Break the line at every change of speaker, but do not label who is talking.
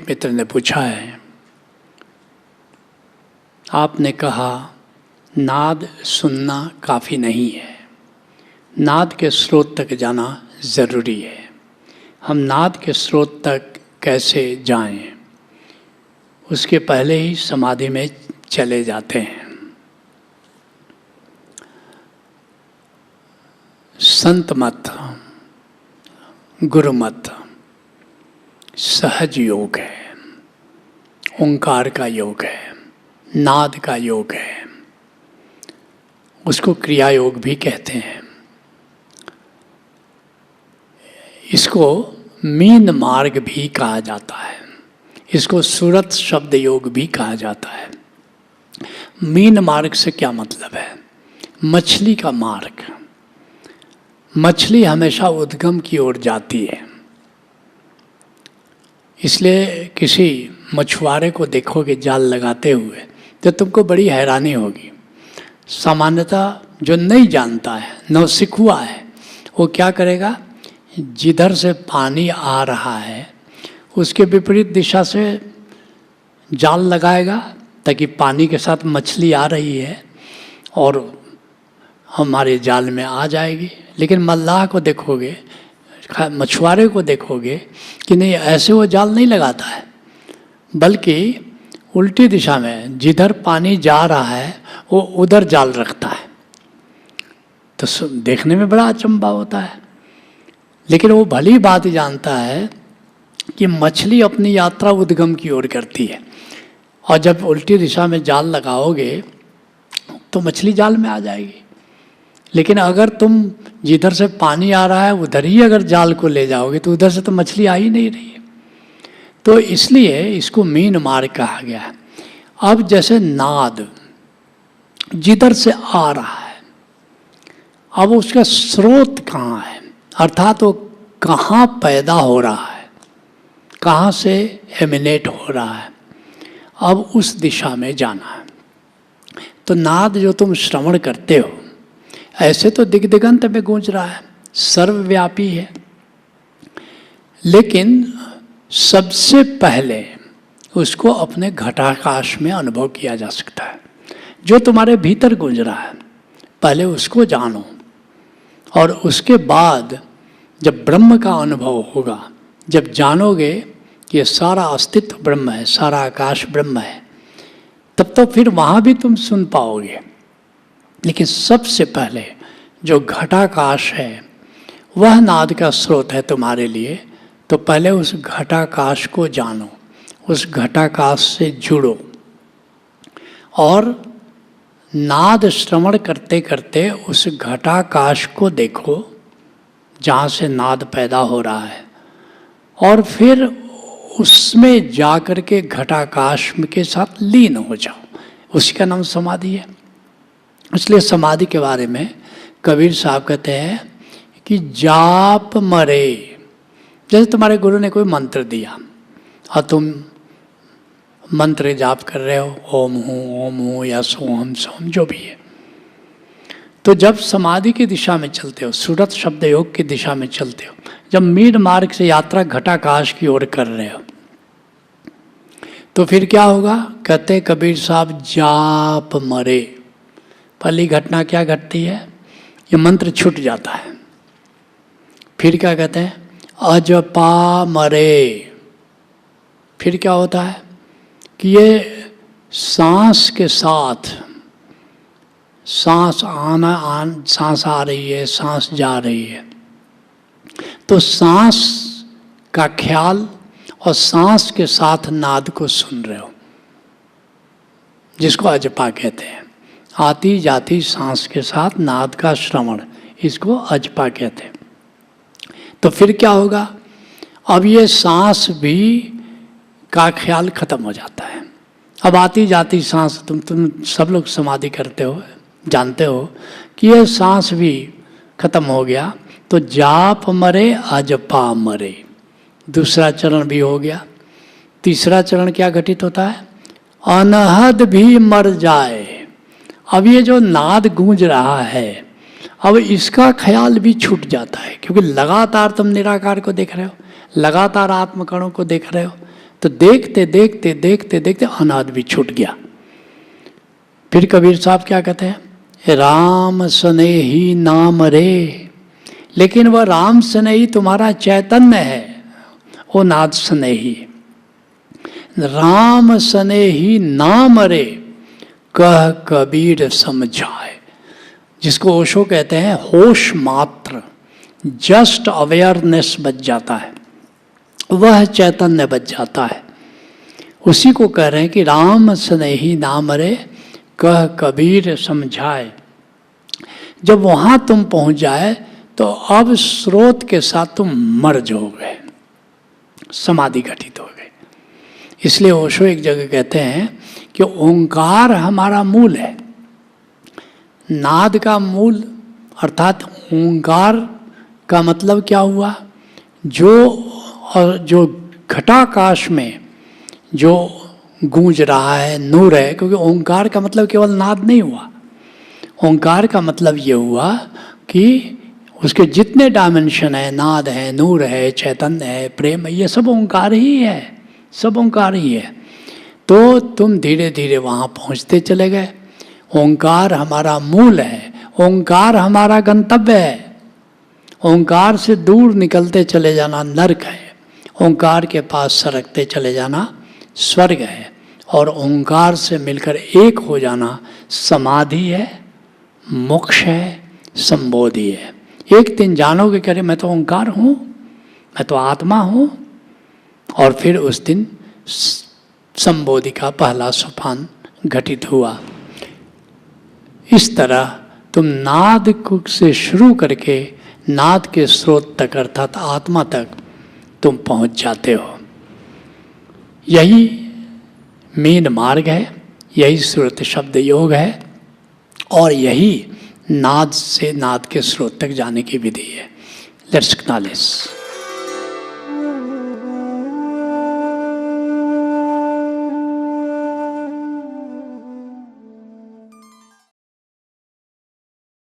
मित्र ने पूछा है, आपने कहा नाद सुनना काफ़ी नहीं है, नाद के स्रोत तक जाना ज़रूरी है। हम नाद के स्रोत तक कैसे जाएं? उसके पहले ही समाधि में चले जाते हैं। संत मत, गुरु मत सहज योग है, ओंकार का योग है, नाद का योग है, उसको क्रिया योग भी कहते हैं। इसको मीन मार्ग भी कहा जाता है, इसको सूरत शब्द योग भी कहा जाता है। मीन मार्ग से क्या मतलब है? मछली का मार्ग। मछली हमेशा उद्गम की ओर जाती है, इसलिए किसी मछुआरे को देखोगे जाल लगाते हुए तो तुमको बड़ी हैरानी होगी। सामान्यतः जो नहीं जानता है, नौसिखुआ है, वो क्या करेगा, जिधर से पानी आ रहा है उसके विपरीत दिशा से जाल लगाएगा ताकि पानी के साथ मछली आ रही है और हमारे जाल में आ जाएगी। लेकिन मल्लाह को देखोगे, मछुआरे को देखोगे कि नहीं, ऐसे वो जाल नहीं लगाता है, बल्कि उल्टी दिशा में जिधर पानी जा रहा है वो उधर जाल रखता है। तो देखने में बड़ा अचंभा होता है, लेकिन वो भली बात जानता है कि मछली अपनी यात्रा उद्गम की ओर करती है, और जब उल्टी दिशा में जाल लगाओगे तो मछली जाल में आ जाएगी। लेकिन अगर तुम जिधर से पानी आ रहा है उधर ही अगर जाल को ले जाओगे तो उधर से तो मछली आ ही नहीं रही है। तो इसलिए इसको मीन मार्ग कहा गया है। अब जैसे नाद जिधर से आ रहा है, अब उसका स्रोत कहाँ है, अर्थात वो कहाँ पैदा हो रहा है, कहाँ से एमिनेट हो रहा है, अब उस दिशा में जाना है। तो नाद जो तुम श्रवण करते हो ऐसे तो दिग्दिगंत में गूंज रहा है, सर्वव्यापी है, लेकिन सबसे पहले उसको अपने घटाकाश में अनुभव किया जा सकता है। जो तुम्हारे भीतर गूंज रहा है पहले उसको जानो, और उसके बाद जब ब्रह्म का अनुभव होगा, जब जानोगे कि ये सारा अस्तित्व ब्रह्म है, सारा आकाश ब्रह्म है, तब तो फिर वहाँ भी तुम सुन पाओगे। लेकिन सबसे पहले जो घटाकाश है वह नाद का स्रोत है तुम्हारे लिए। तो पहले उस घटाकाश को जानो, उस घटाकाश से जुड़ो, और नाद श्रवण करते करते उस घटाकाश को देखो जहाँ से नाद पैदा हो रहा है, और फिर उसमें जा कर के घटाकाश के साथ लीन हो जाओ। उसी का नाम समाधि है। इसलिए समाधि के बारे में कबीर साहब कहते हैं कि जाप मरे। जैसे तुम्हारे गुरु ने कोई मंत्र दिया और तुम मंत्र जाप कर रहे हो, ओम हूँ या सोहम सोम जो भी है, तो जब समाधि की दिशा में चलते हो, सूरत शब्द योग की दिशा में चलते हो, जब मीन मार्ग से यात्रा घटाकाश की ओर कर रहे हो, तो फिर क्या होगा? कहते कबीर साहब जाप मरे। पहली घटना क्या घटती है? ये मंत्र छूट जाता है। फिर क्या कहते हैं? अजपा मरे। फिर क्या होता है कि ये सांस के साथ, सांस सांस आ रही है, सांस जा रही है, तो सांस का ख्याल और सांस के साथ नाद को सुन रहे हो, जिसको अजपा कहते हैं। आती जाती सांस के साथ नाद का श्रवण, इसको अजपा कहते हैं। तो फिर क्या होगा? अब ये सांस भी का ख्याल खत्म हो जाता है। अब आती जाती सांस, तुम सब लोग समाधि करते हो, जानते हो कि ये सांस भी खत्म हो गया। तो जाप मरे अजपा मरे, दूसरा चरण भी हो गया। तीसरा चरण क्या घटित होता है? अनहद भी मर जाए। अब ये जो नाद गूंज रहा है, अब इसका ख्याल भी छूट जाता है, क्योंकि लगातार तुम निराकार को देख रहे हो, लगातार आत्मकणों को देख रहे हो, तो देखते देखते देखते देखते अनाद भी छूट गया। फिर कबीर साहब क्या कहते हैं, राम स्नेही नाम रे, लेकिन वह राम स्नेही तुम्हारा चैतन्य है, वो नाद स्नेही। राम स्नेही नाम रे, कह कबीर समझाए, जिसको ओशो कहते हैं होश मात्र, जस्ट अवेयरनेस बच जाता है, वह चैतन्य बच जाता है। उसी को कह रहे हैं कि राम स्नेही नाम रे, कह कबीर समझाए। जब वहाँ तुम पहुँच जाए तो अब स्रोत के साथ तुम मर्ज हो गए, समाधि घटित हो गए। इसलिए ओशो एक जगह कहते हैं कि ओंकार हमारा मूल है। नाद का मूल अर्थात ओंकार का मतलब क्या हुआ, जो घटाकाश में जो गूंज रहा है, नूर है, क्योंकि ओंकार का मतलब केवल नाद नहीं हुआ। ओंकार का मतलब ये हुआ कि उसके जितने डायमेंशन है, नाद है, नूर है, चैतन्य है, प्रेम है, ये सब ओंकार ही है, सब ओंकार ही है। तो तुम धीरे धीरे वहाँ पहुँचते चले गए। ओंकार हमारा मूल है, ओंकार हमारा गंतव्य है। ओंकार से दूर निकलते चले जाना नरक है, ओंकार के पास सरकते चले जाना स्वर्ग है, और ओंकार से मिलकर एक हो जाना समाधि है, मोक्ष है, संबोधि है। एक दिन जानोगे कि अरे मैं तो ओंकार हूँ, मैं तो आत्मा हूँ, और फिर उस दिन संबोधि का पहला सोपान घटित हुआ। इस तरह तुम नाद से शुरू करके नाद के स्रोत तक अर्थात आत्मा तक तुम पहुँच जाते हो। यही मेन मार्ग है, यही सुरत शब्द योग है, और यही नाद से नाद के स्रोत तक जाने की विधि है। Let's acknowledge.